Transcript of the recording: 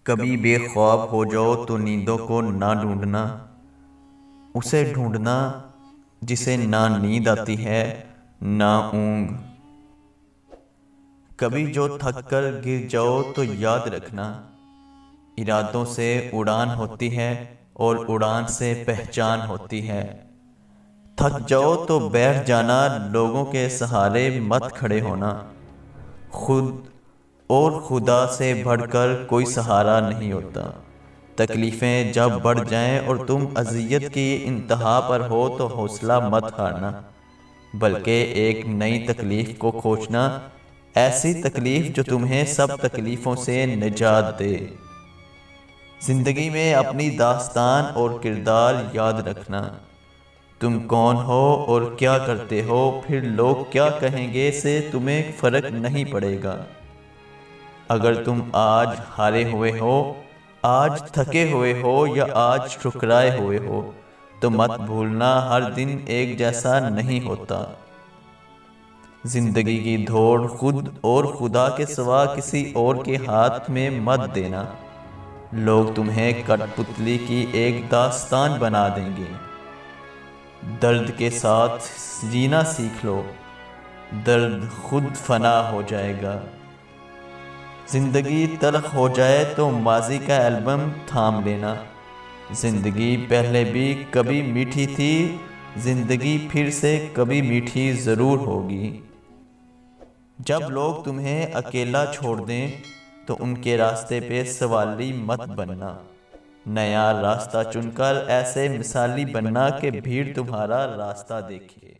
کبھی بے خواب ہو جاؤ تو نیندوں کو نہ ڈھونڈنا، اسے ڈھونڈنا جسے نہ نیند آتی ہے نہ اونگ۔ کبھی جو تھک کر گر جاؤ تو یاد رکھنا، ارادوں سے اڑان ہوتی ہے اور اڑان سے پہچان ہوتی ہے۔ تھک جاؤ تو بیٹھ جانا، لوگوں کے سہارے مت کھڑے ہونا، خود اور خدا سے بڑھ کر کوئی سہارا نہیں ہوتا۔ تکلیفیں جب بڑھ جائیں اور تم اذیت کی انتہا پر ہو تو حوصلہ مت ہارنا، بلکہ ایک نئی تکلیف کو کھوجنا، ایسی تکلیف جو تمہیں سب تکلیفوں سے نجات دے۔ زندگی میں اپنی داستان اور کردار یاد رکھنا، تم کون ہو اور کیا کرتے ہو، پھر لوگ کیا کہیں گے سے تمہیں فرق نہیں پڑے گا۔ اگر تم آج ہارے ہوئے ہو، آج تھکے ہوئے ہو یا آج ٹھکرائے ہوئے ہو تو مت بھولنا ہر دن ایک جیسا نہیں ہوتا۔ زندگی کی دوڑ خود اور خدا کے سوا کسی اور کے ہاتھ میں مت دینا، لوگ تمہیں کٹ پتلی کی ایک داستان بنا دیں گے۔ درد کے ساتھ جینا سیکھ لو، درد خود فنا ہو جائے گا۔ زندگی تلخ ہو جائے تو ماضی کا البم تھام لینا، زندگی پہلے بھی کبھی میٹھی تھی، زندگی پھر سے کبھی میٹھی ضرور ہوگی۔ جب لوگ تمہیں اکیلا چھوڑ دیں تو ان کے راستے پہ سوالی مت بننا، نیا راستہ چن کر ایسے مثالی بننا کہ بھیڑ تمہارا راستہ دیکھے۔